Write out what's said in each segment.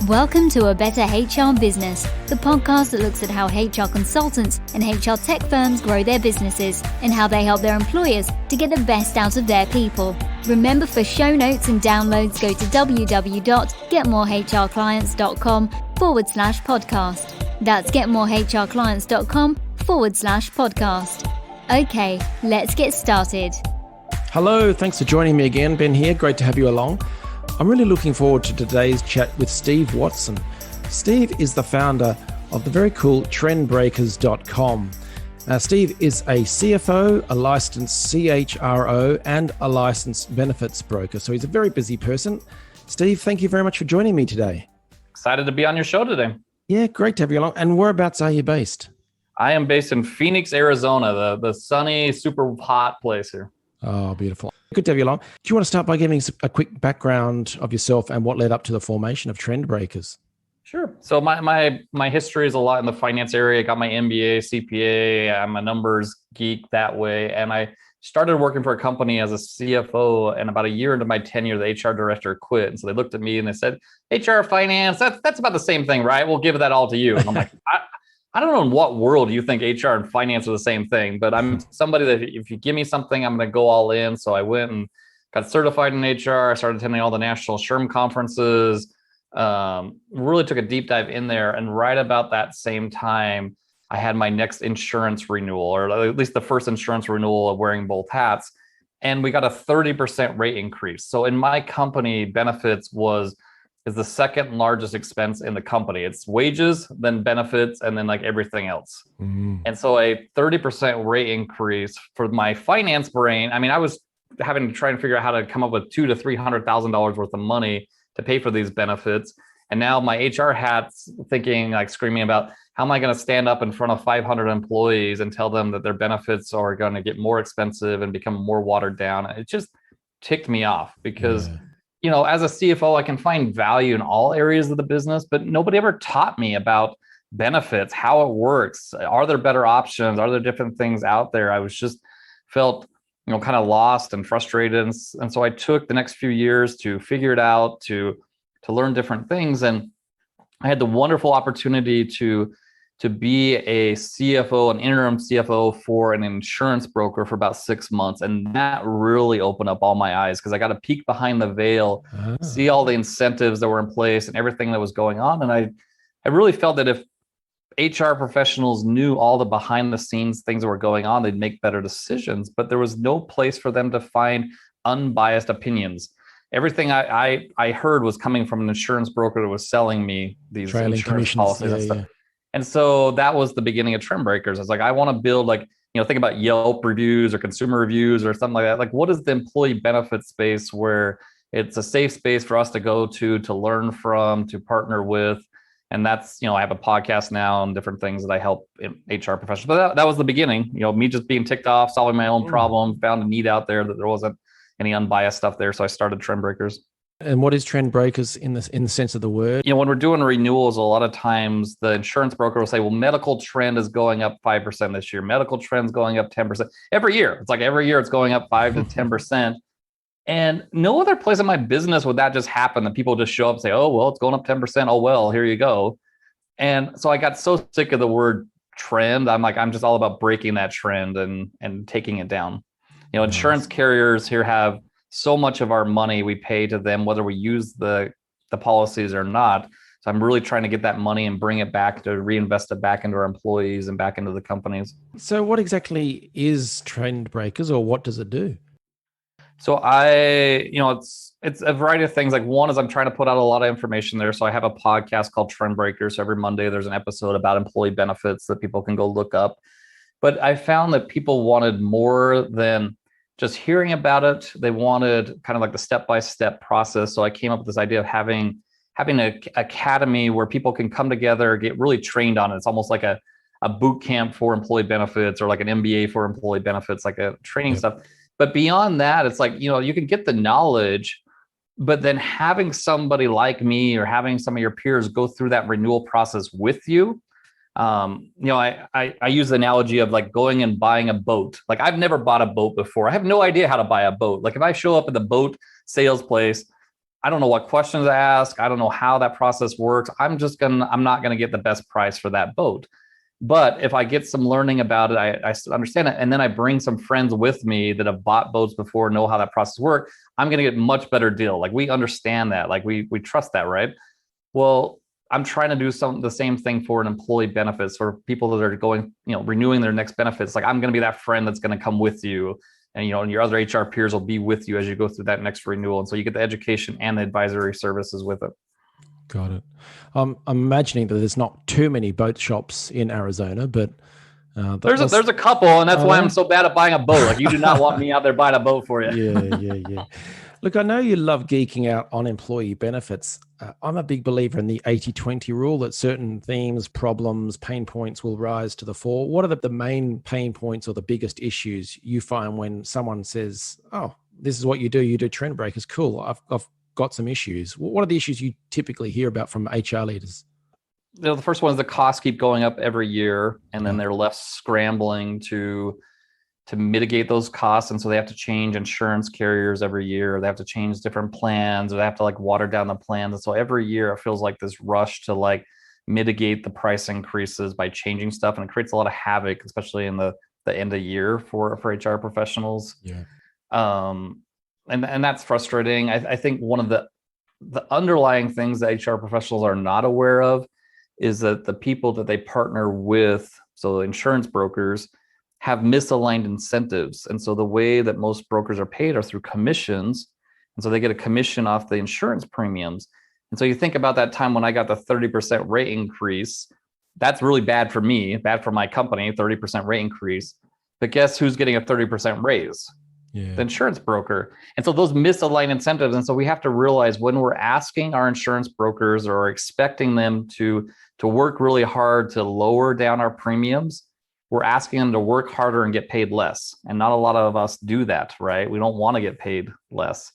Welcome to A Better HR Business, the podcast that looks at how HR consultants and HR tech firms grow their businesses and how they help their employers to get the best out of their people. Remember, for show notes and downloads, go to www.getmorehrclients.com/podcast. That's getmorehrclients.com/podcast. Okay, let's get started. Hello, thanks for joining me again. Ben here, great to have you along. I'm really looking forward to today's chat with Steve Watson. Steve is the founder of the very cool Trendbreakers.com. Steve is a CFO, a licensed CHRO, and a licensed benefits broker. So he's a very busy person. Steve, thank you very much for joining me today. Excited to be on your show today. Yeah, great to have you along. And whereabouts are you based? I am based in Phoenix, Arizona, the sunny, super hot place here. Oh, beautiful. Good to have you along. Do you want to start by giving us a quick background of yourself and what led up to the formation of Trendbreakers? Sure. So my history is a lot in the finance area. I got my MBA, CPA. I'm a numbers geek that way. And I started working for a company as a CFO, and about a year into my tenure, the HR director quit. And so they looked at me and they said, HR, finance, that's about the same thing, right? We'll give that all to you. And I'm like, I don't know in what world you think HR and finance are the same thing, but I'm somebody that if you give me something, I'm going to go all in. So I went and got certified in HR. I started attending all the national SHRM conferences, really took a deep dive in there. And right about that same time, I had my next insurance renewal, or at least the first insurance renewal of wearing both hats. And we got a 30% rate increase. So in my company, benefits is the second largest expense in the company. It's wages, then benefits, and then like everything else. Mm-hmm. And so a 30% rate increase for my finance brain. I mean, I was having to try and figure out how to come up with $200,000 to $300,000 worth of money to pay for these benefits. And now my HR hat's thinking, like screaming about, how am I going to stand up in front of 500 employees and tell them that their benefits are going to get more expensive and become more watered down? It just ticked me off because you know, as a CFO, I can find value in all areas of the business, but nobody ever taught me about benefits, how it works. Are there better options? Are there different things out there? I was just felt, kind of lost and frustrated. And so I took the next few years to figure it out, to learn different things. And I had the wonderful opportunity to be a CFO, an interim CFO for an insurance broker for about 6 months. And that really opened up all my eyes because I got a peek behind the veil, see all the incentives that were in place and everything that was going on. And I really felt that if HR professionals knew all the behind the scenes things that were going on, they'd make better decisions. But there was no place for them to find unbiased opinions. Everything I heard was coming from an insurance broker that was selling me these trailing insurance policies and stuff. Yeah. And so that was the beginning of Trendbreakers. I was like, I want to build think about Yelp reviews or consumer reviews or something like that. Like, what is the employee benefit space where it's a safe space for us to go to learn from, to partner with? And that's, I have a podcast now and different things that I help in HR professionals. But that was the beginning, me just being ticked off, solving my own problem, found a need out there that there wasn't any unbiased stuff there. So I started Trendbreakers. And what is Trendbreakers in the sense of the word? When we're doing renewals, a lot of times the insurance broker will say, well, medical trend is going up 5% this year. Medical trend's going up 10%. Every year. It's like every year it's going up 5 to 10%. And no other place in my business would that just happen, that people just show up and say, oh, well, it's going up 10%. Oh, well, here you go. And so I got so sick of the word trend. I'm just all about breaking that trend and taking it down. Insurance carriers here have so much of our money we pay to them, whether we use the policies or not. So I'm really trying to get that money and bring it back to reinvest it back into our employees and back into the companies. So what exactly is Trendbreakers, or what does it do? So it's a variety of things. Like, one is I'm trying to put out a lot of information there. So I have a podcast called Trendbreakers. So every Monday there's an episode about employee benefits that people can go look up. But I found that people wanted more than just hearing about it. They wanted kind of like the step-by-step process. So I came up with this idea of having an academy where people can come together, get really trained on it. It's almost like a boot camp for employee benefits, or like an MBA for employee benefits, like a training stuff. But beyond that, it's like, you can get the knowledge, but then having somebody like me or having some of your peers go through that renewal process with you. I use the analogy of like going and buying a boat. Like, I've never bought a boat before. I have no idea how to buy a boat. Like, if I show up at the boat sales place, I don't know what questions to ask. I don't know how that process works. I'm not going to get the best price for that boat. But if I get some learning about it, I understand it. And then I bring some friends with me that have bought boats before, know how that process works. I'm going to get much better deal. Like we understand that, like we trust that, right? Well, I'm trying to do the same thing for an employee benefits for people that are going, renewing their next benefits. Like I'm going to be that friend that's going to come with you. And, and your other HR peers will be with you as you go through that next renewal. And so you get the education and the advisory services with it. Got it. I'm imagining that there's not too many boat shops in Arizona, but there's a couple, and that's why I'm so bad at buying a boat. Like you do not want me out there buying a boat for you. Yeah. Look, I know you love geeking out on employee benefits. I'm a big believer in the 80-20 rule that certain themes, problems, pain points will rise to the fore. What are the main pain points or the biggest issues you find when someone says, oh, this is what you do Trendbreakers, cool, I've got some issues. What are the issues you typically hear about from HR leaders? The first one is the costs keep going up every year, and then they're left scrambling to mitigate those costs. And so they have to change insurance carriers every year. They have to change different plans, or they have to water down the plans. And so every year it feels like this rush to mitigate the price increases by changing stuff. And it creates a lot of havoc, especially in the end of year for HR professionals. Yeah. And that's frustrating. I think one of the underlying things that HR professionals are not aware of is that the people that they partner with, so insurance brokers, have misaligned incentives. And so the way that most brokers are paid are through commissions. And so they get a commission off the insurance premiums. And so you think about that time when I got the 30% rate increase, that's really bad for me, bad for my company, 30% rate increase. But guess who's getting a 30% raise? The insurance broker. And so those misaligned incentives. And so we have to realize when we're asking our insurance brokers or expecting them to work really hard to lower down our premiums, we're asking them to work harder and get paid less. And not a lot of us do that, right? We don't want to get paid less.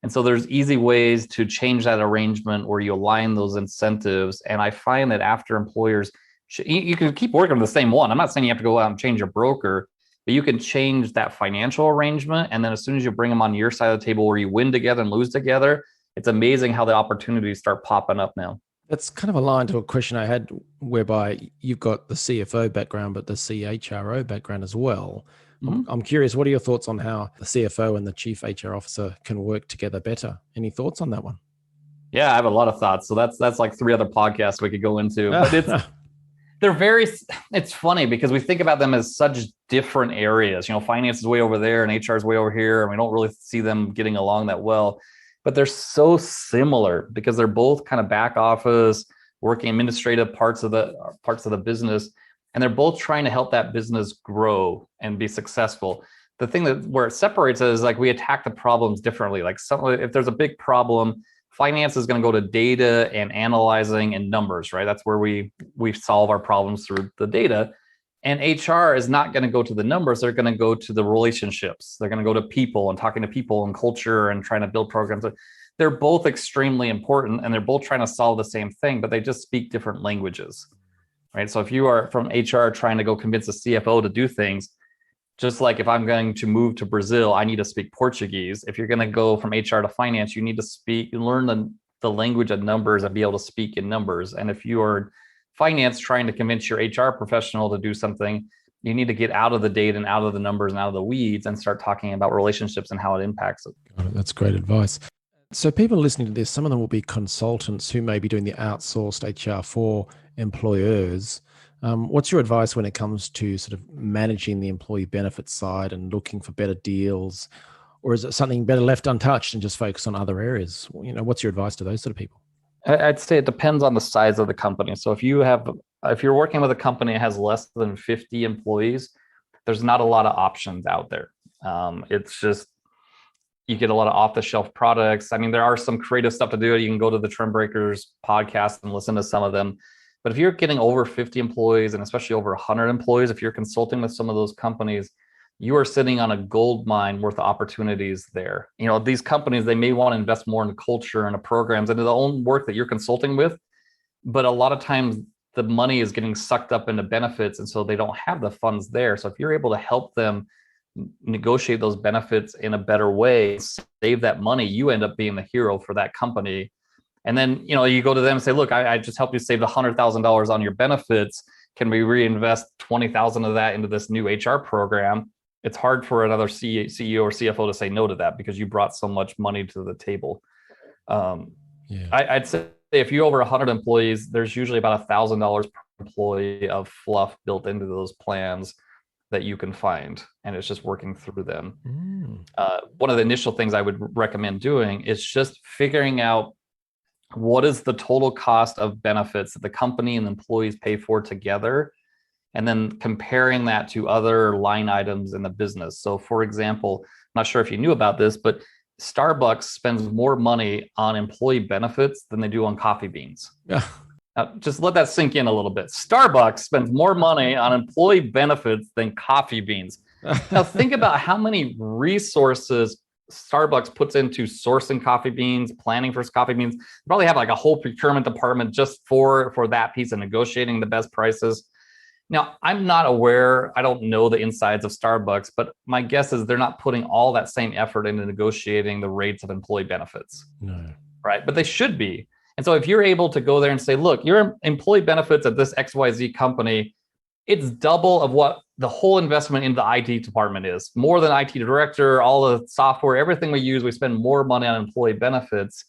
And so there's easy ways to change that arrangement where you align those incentives. And I find that after employers, you can keep working on the same one. I'm not saying you have to go out and change your broker, but you can change that financial arrangement. And then as soon as you bring them on your side of the table where you win together and lose together, it's amazing how the opportunities start popping up now. That's kind of aligned to a question I had, whereby you've got the CFO background, but the CHRO background as well. Mm-hmm. I'm curious, what are your thoughts on how the CFO and the Chief HR Officer can work together better? Any thoughts on that one? Yeah, I have a lot of thoughts. So that's like 3 other podcasts we could go into. But it's funny because we think about them as such different areas. Finance is way over there and HR is way over here, and we don't really see them getting along that well. But they're so similar because they're both kind of back office, working administrative parts of the business, and they're both trying to help that business grow and be successful. The thing where it separates us is we attack the problems differently. If there's a big problem, finance is going to go to data and analyzing and numbers, right? That's where we solve our problems through the data. And HR is not going to go to the numbers. They're going to go to the relationships. They're going to go to people and talking to people and culture and trying to build programs. They're both extremely important, and they're both trying to solve the same thing, but they just speak different languages, right? So if you are from HR trying to go convince a CFO to do things, just like if I'm going to move to Brazil, I need to speak Portuguese. If you're going to go from HR to finance, you need to learn the language of numbers and be able to speak in numbers. And if you are finance trying to convince your HR professional to do something, you need to get out of the data and out of the numbers and out of the weeds and start talking about relationships and how it impacts it. That's great advice. So people listening to this, some of them will be consultants who may be doing the outsourced HR for employers. What's your advice when it comes to sort of managing the employee benefits side and looking for better deals? Or is it something better left untouched and just focus on other areas? What's your advice to those sort of people? I'd say it depends on the size of the company. So if you're working with a company that has less than 50 employees, there's not a lot of options out there. It's just, you get a lot of off-the-shelf products. I mean, there are some creative stuff to do. You can go to the Trendbreakers podcast and listen to some of them. But if you're getting over 50 employees, and especially over 100 employees, if you're consulting with some of those companies, you are sitting on a gold mine worth of opportunities there. These companies, they may want to invest more in culture and the programs and the own work that you're consulting with. But a lot of times the money is getting sucked up into benefits. And so they don't have the funds there. So if you're able to help them negotiate those benefits in a better way, save that money, you end up being the hero for that company. And then, you go to them and say, look, I just helped you save $100,000 on your benefits. Can we reinvest 20,000 of that into this new HR program? It's hard for another CEO or CFO to say no to that because you brought so much money to the table. I'd say if you're over 100 employees, there's usually about $1,000 per employee of fluff built into those plans that you can find, and it's just working through them. One of the initial things I would recommend doing is just figuring out what is the total cost of benefits that the company and the employees pay for together, and then comparing that to other line items in the business. So for example, I'm not sure if you knew about this, but Starbucks spends more money on employee benefits than they do on coffee beans. Yeah. Now, just let that sink in a little bit. Starbucks spends more money on employee benefits than coffee beans. Now think about how many resources Starbucks puts into sourcing coffee beans, planning for coffee beans. They probably have like a whole procurement department just for that piece of negotiating the best prices. Now, I'm not aware, I don't know the insides of Starbucks, but my guess is they're not putting all that same effort into negotiating the rates of employee benefits. No. Right? But they should be. And so if you're able to go there and say, look, your employee benefits at this XYZ company, it's double of what the whole investment in the IT department is. More than IT director, all the software, everything we use, we spend more money on employee benefits.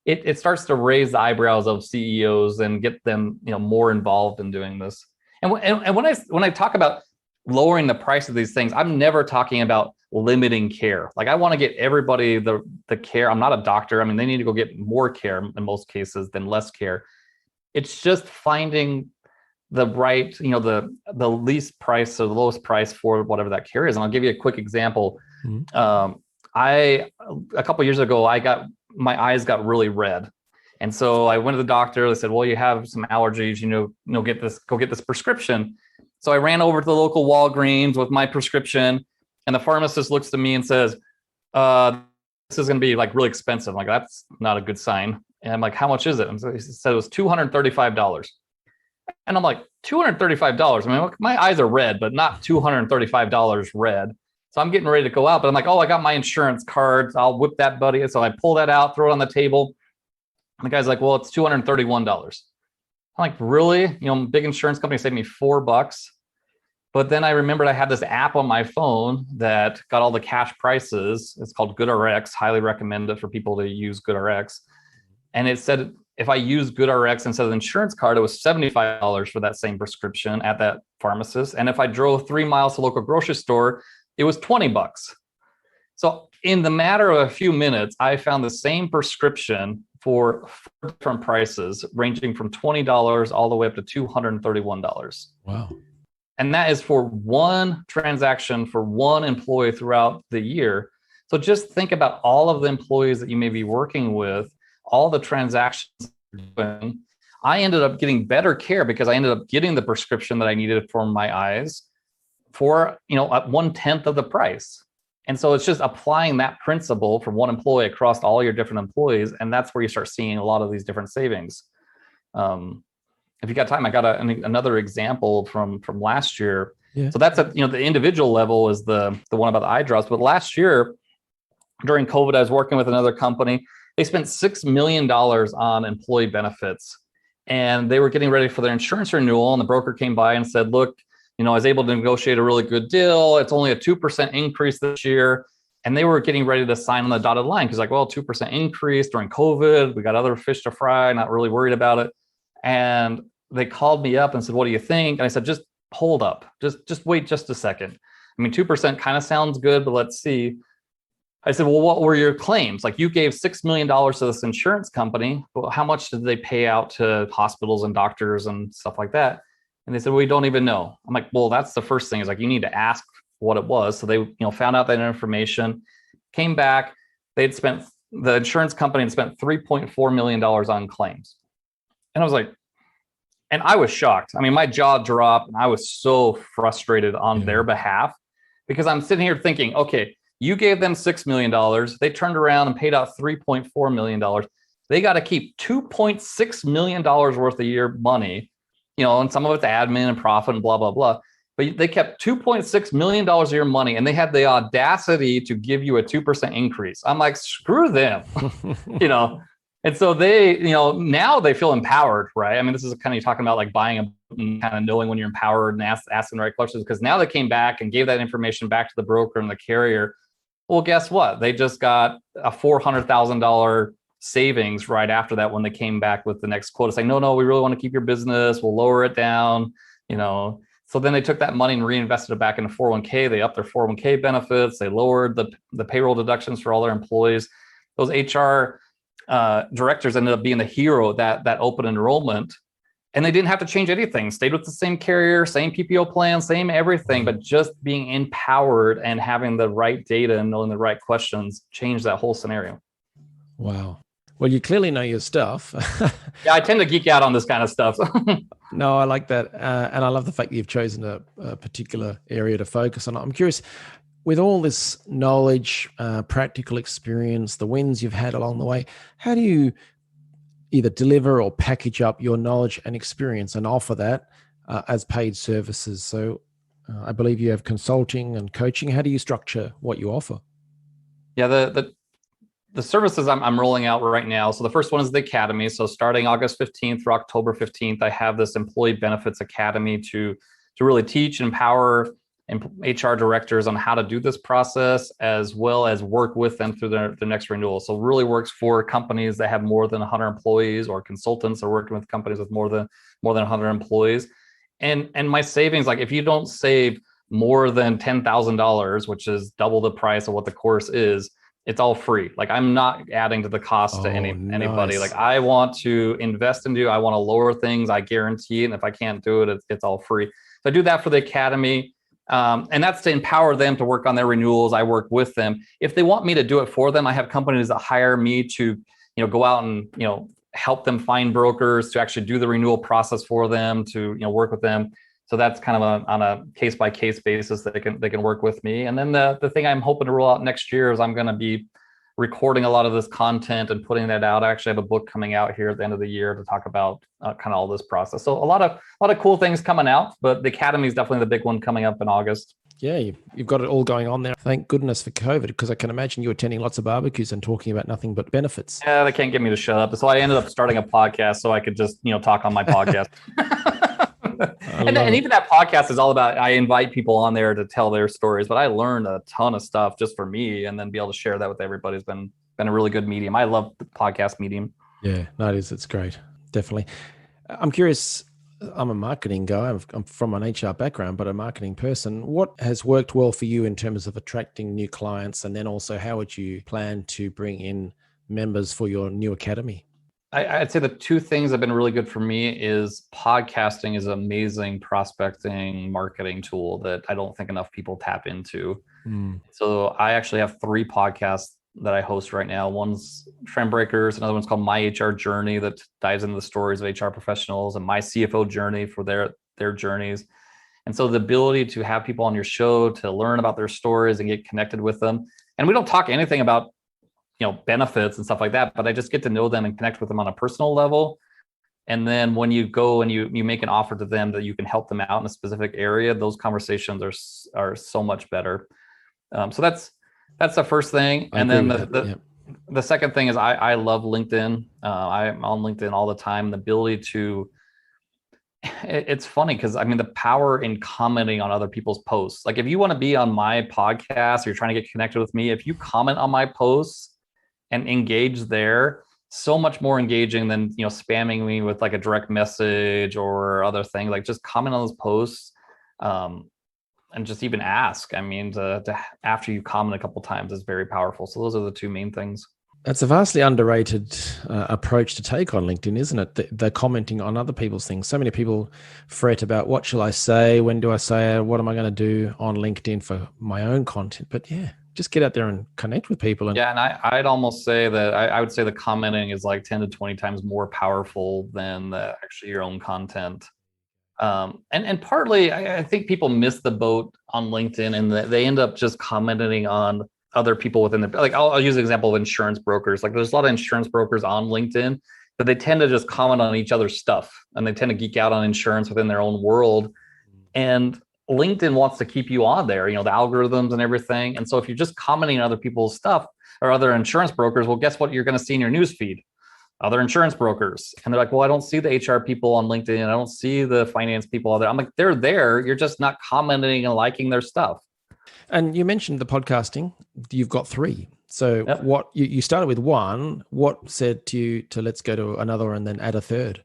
It starts to raise the eyebrows of CEOs and get them, more involved in doing this. And when I talk about lowering the price of these things, I'm never talking about limiting care. Like I want to get everybody the care. I'm not a doctor. I mean, they need to go get more care in most cases than less care. It's just finding the right, the least price or the lowest price for whatever that care is. And I'll give you a quick example. A couple of years ago, my eyes got really red. And so I went to the doctor. They said, well, you have some allergies, go get this prescription. So I ran over to the local Walgreens with my prescription, and the pharmacist looks to me and says, this is going to be like really expensive. I'm like, that's not a good sign. And I'm like, how much is it? And so he said it was $235. And I'm like, $235? I mean, my eyes are red, but not $235 red. So I'm getting ready to go out, but I'm like, oh, I got my insurance card. I'll whip that, buddy. So I pull that out, throw it on the table. And the guy's like, well, it's $231. I'm like, really? Big insurance company saved me $4. But then I remembered I had this app on my phone that got all the cash prices. It's called GoodRx. Highly recommend it for people to use GoodRx. And it said, if I use GoodRx instead of the insurance card, it was $75 for that same prescription at that pharmacist. And if I drove 3 miles to a local grocery store, it was $20. So in the matter of a few minutes, I found the same prescription for 4 different prices, ranging from $20 all the way up to $231. Wow. And that is for one transaction for one employee throughout the year. So just think about all of the employees that you may be working with, all the transactions you're doing. I ended up getting better care because I ended up getting the prescription that I needed for my eyes for, at 1/10 of the price. And so it's just applying that principle from one employee across all your different employees. And that's where you start seeing a lot of these different savings. If you got time, I got another example from last year. Yeah. So that's the individual level is the one about the eye drops. But last year during COVID, I was working with another company. They spent $6 million on employee benefits, and they were getting ready for their insurance renewal. And the broker came by and said, look, I was able to negotiate a really good deal. It's only a 2% increase this year. And they were getting ready to sign on the dotted line because 2% increase during COVID. We got other fish to fry, not really worried about it. And they called me up and said, what do you think? And I said, just hold up. Just wait just a second. I mean, 2% kind of sounds good, but let's see. I said, well, what were your claims? You gave $6 million to this insurance company. Well, how much did they pay out to hospitals and doctors and stuff like that? And they said, we don't even know. I'm like, well, that's the first thing is you need to ask what it was. So they, found out that information, came back. The insurance company had spent $3.4 million on claims. And I was like, and I was shocked. I mean, my jaw dropped and I was so frustrated on their behalf because I'm sitting here thinking, okay, you gave them $6 million. They turned around and paid out $3.4 million. They got to keep $2.6 million worth of year money, and some of it's admin and profit and blah, blah, blah. but they kept $2.6 million of your money, and they had the audacity to give you a 2% increase. I'm like, screw them, And so they, now they feel empowered, right? I mean, this is kind of you talking about like buying a and kind of knowing when you're empowered and asking the right questions, because now they came back and gave that information back to the broker and the carrier. Well, guess what? They just got a $400,000 savings right after that when they came back with the next quote saying, no, we really want to keep your business. We'll lower it down, So then they took that money and reinvested it back into 401k. They upped their 401k benefits. They lowered the payroll deductions for all their employees. Those HR directors ended up being the hero that open enrollment, and they didn't have to change anything. Stayed with the same carrier, same PPO plan, same everything, but just being empowered and having the right data and knowing the right questions changed that whole scenario. Wow. Well, you clearly know your stuff. Yeah, I tend to geek out on this kind of stuff. No, I like that. And I love the fact that you've chosen a particular area to focus on. I'm curious, with all this knowledge, practical experience, the wins you've had along the way, how do you either deliver or package up your knowledge and experience and offer that as paid services? So I believe you have consulting and coaching. How do you structure what you offer? Yeah, the services I'm rolling out right now. So the first one is the Academy. So starting August 15th through October 15th, I have this Employee Benefits Academy to really teach and empower HR directors on how to do this process, as well as work with them through their next renewal. So it really works for companies that have more than 100 employees, or consultants are working with companies with more than 100 employees. And my savings, like if you don't save more than $10,000, which is double the price of what the course is, it's all free. Like I'm not adding to the cost to anybody. Like I want to invest in you. I want to lower things. I guarantee it. And if I can't do it, it's all free. So I do that for the Academy. And that's to empower them to work on their renewals. I work with them. If they want me to do it for them, I have companies that hire me to, go out and, help them find brokers to actually do the renewal process for them, to, work with them. So that's kind of on a case by case basis that they can work with me. And then the thing I'm hoping to roll out next year is I'm going to be recording a lot of this content and putting that out. I actually have a book coming out here at the end of the year to talk about kind of all this process. So a lot of cool things coming out, but the Academy is definitely the big one coming up in August. Yeah, you've got it all going on there. Thank goodness for COVID, because I can imagine you attending lots of barbecues and talking about nothing but benefits. Yeah, they can't get me to shut up. So I ended up starting a podcast so I could just, talk on my podcast. And even that podcast is all about, I invite people on there to tell their stories, but I learned a ton of stuff just for me, and then be able to share that with everybody has been a really good medium. I love the podcast medium. Yeah, no, it is. It's great. Definitely. I'm curious, I'm a marketing guy. I'm from an HR background, but a marketing person. What has worked well for you in terms of attracting new clients? And then also, how would you plan to bring in members for your new academy? I'd say the two things that have been really good for me is podcasting is an amazing prospecting marketing tool that I don't think enough people tap into. So I actually have 3 podcasts that I host right now. One's Trendbreakers, another one's called My HR Journey, that dives into the stories of HR professionals, and My CFO Journey for their journeys. And so the ability to have people on your show to learn about their stories and get connected with them. And we don't talk anything about benefits and stuff like that, but I just get to know them and connect with them on a personal level. And then when you go and you make an offer to them that you can help them out in a specific area, those conversations are so much better. So that's the first thing. And then the second thing is I love LinkedIn. I'm on LinkedIn all the time. The ability to, it's funny because the power in commenting on other people's posts. Like if you want to be on my podcast or you're trying to get connected with me, if you comment on my posts and engage there, so much more engaging than spamming me with like a direct message or other things. Like just comment on those posts, and just even ask. To after you comment a couple times is very powerful. So those are the two main things. That's a vastly underrated approach to take on LinkedIn, isn't it? The commenting on other people's things. So many people fret about what shall I say, when do I say it, what am I going to do on LinkedIn for my own content. But yeah, just get out there and connect with people. And I'd almost say that I would say the commenting is like 10 to 20 times more powerful than actually your own content. And partly, I think people miss the boat on LinkedIn, and they end up just commenting on other people within like I'll use an example of insurance brokers. Like there's a lot of insurance brokers on LinkedIn, but they tend to just comment on each other's stuff, and they tend to geek out on insurance within their own world. And LinkedIn wants to keep you on there, the algorithms and everything. And so if you're just commenting on other people's stuff or other insurance brokers, well, guess what you're going to see in your news feed? Other insurance brokers. And they're like, well, I don't see the HR people on LinkedIn. I don't see the finance people on there. I'm like, they're there. You're just not commenting and liking their stuff. And you mentioned the podcasting. You've got 3. So Yep. what you started with 1. What said to you to let's go to another and then add a 3rd?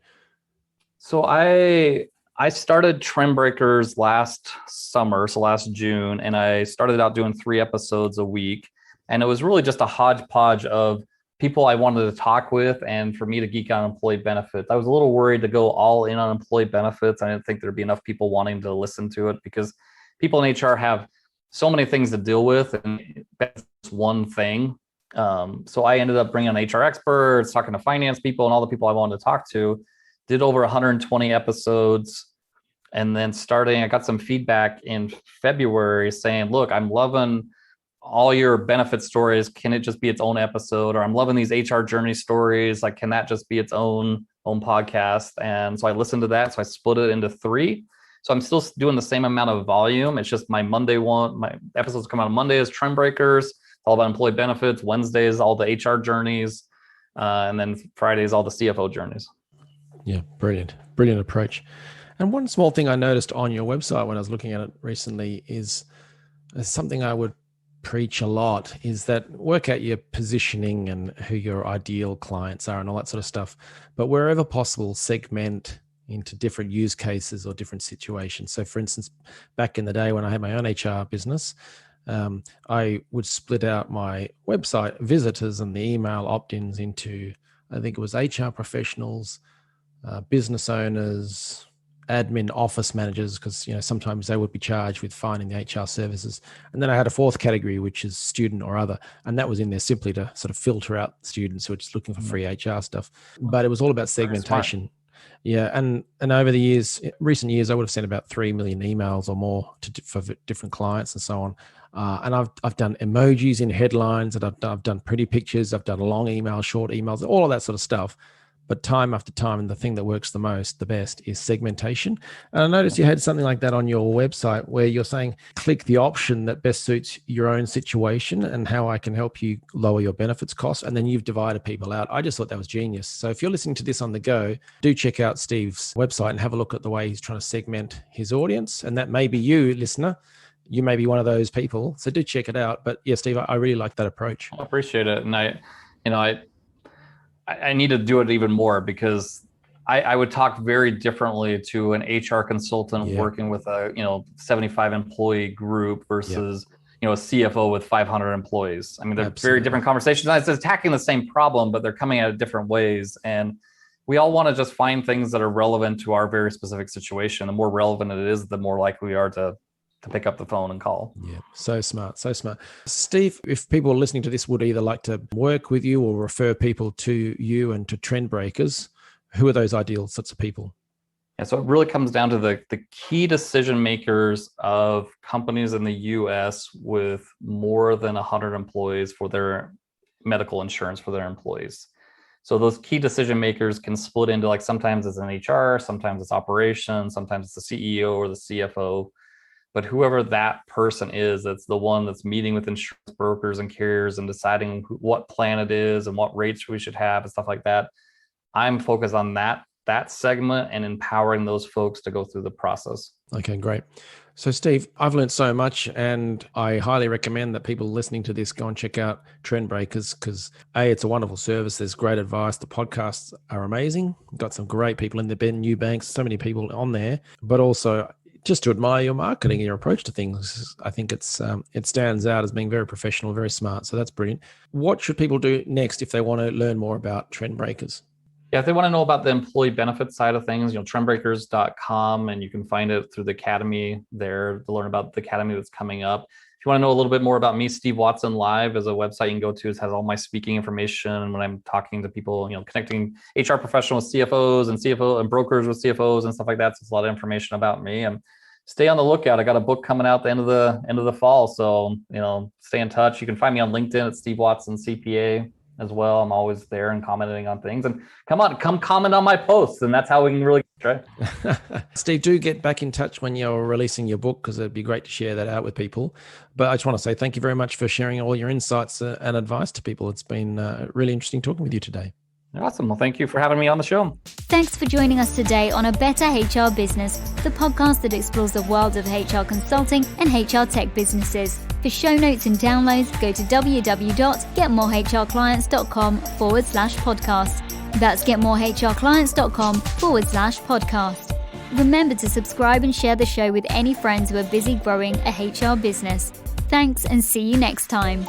So I started Trendbreakers last summer, so last June, and I started out doing 3 episodes a week. And it was really just a hodgepodge of people I wanted to talk with and for me to geek on employee benefits. I was a little worried to go all in on employee benefits. I didn't think there'd be enough people wanting to listen to it because people in HR have so many things to deal with and it's one thing. So I ended up bringing on HR experts, talking to finance people and all the people I wanted to talk to, did over 120 episodes. And then I got some feedback in February saying, look, I'm loving all your benefit stories. Can it just be its own episode? Or I'm loving these HR journey stories. Like, can that just be its own podcast? And so I listened to that. So I split it into 3. So I'm still doing the same amount of volume. It's just my episodes come out on Monday is Trendbreakers, all about employee benefits. Wednesday is all the HR journeys. And then Friday is all the CFO journeys. Yeah, brilliant approach. And one small thing I noticed on your website when I was looking at it recently is something I would preach a lot is that work out your positioning and who your ideal clients are and all that sort of stuff. But wherever possible, segment into different use cases or different situations. So for instance, back in the day when I had my own HR business, I would split out my website visitors and the email opt-ins into, I think it was HR professionals, business owners, admin office managers, because sometimes they would be charged with finding the HR services. And then I had a 4th category, which is student or other. And that was in there simply to sort of filter out students who are just looking for free HR stuff. But it was all about segmentation. Yeah. And over the recent years, I would have sent about 3 million emails or more for different clients and so on. And I've done emojis in headlines, and I've done pretty pictures. I've done long emails, short emails, all of that sort of stuff. But time after time, and the thing that works the best is segmentation. And I noticed you had something like that on your website where you're saying, click the option that best suits your own situation and how I can help you lower your benefits costs. And then you've divided people out. I just thought that was genius. So if you're listening to this on the go, do check out Steve's website and have a look at the way he's trying to segment his audience. And that may be you, listener. You may be one of those people. So do check it out. But yeah, Steve, I really like that approach. I appreciate it. And I need to do it even more because I would talk very differently to an HR consultant working with a 75 employee group versus a CFO with 500 employees. I mean, they're very different conversations. It's attacking the same problem, but they're coming at it different ways. And we all want to just find things that are relevant to our very specific situation. The more relevant it is, the more likely we are to pick up the phone and call. Yeah, so smart. Steve, if people listening to this would either like to work with you or refer people to you and to Trendbreakers, who are those ideal sorts of people? Yeah, so it really comes down to the key decision makers of companies in the US with more than 100 employees for their medical insurance for their employees. So those key decision makers can split into, like, sometimes it's an HR, sometimes it's operations, sometimes it's the CEO or the CFO. But whoever that person is, that's the one that's meeting with insurance brokers and carriers and deciding what plan it is and what rates we should have and stuff like that. I'm focused on that segment and empowering those folks to go through the process. Okay, great. So Steve, I've learned so much, and I highly recommend that people listening to this go and check out Trendbreakers because it's a wonderful service. There's great advice. The podcasts are amazing. Got some great people in there, Ben Eubanks, so many people on there, but also just to admire your marketing and your approach to things. I think it stands out as being very professional, very smart. So that's brilliant. What should people do next if they want to learn more about Trendbreakers? Yeah, if they want to know about the employee benefit side of things, trendbreakers.com, and you can find it through the Academy there to learn about the Academy that's coming up. If you want to know a little bit more about me, Steve Watson Live is a website you can go to. It has all my speaking information. And when I'm talking to people, connecting HR professionals with CFOs and brokers with CFOs and stuff like that. So it's a lot of information about me. And stay on the lookout. I got a book coming out at the end of the fall. So, stay in touch. You can find me on LinkedIn at Steve Watson CPA. as well. I'm always there and commenting on things. And come comment on my posts, and that's how we can really try. Steve, do get back in touch when you're releasing your book, because it'd be great to share that out with people. But I just want to say thank you very much for sharing all your insights and advice to people. It's been really interesting talking with you today. Awesome. Well, thank you for having me on the show. Thanks for joining us today on A Better HR Business, the podcast that explores the world of HR consulting and HR tech businesses. For show notes and downloads, go to www.getmorehrclients.com/podcast. That's getmorehrclients.com/podcast. Remember to subscribe and share the show with any friends who are busy growing a HR business. Thanks, and see you next time.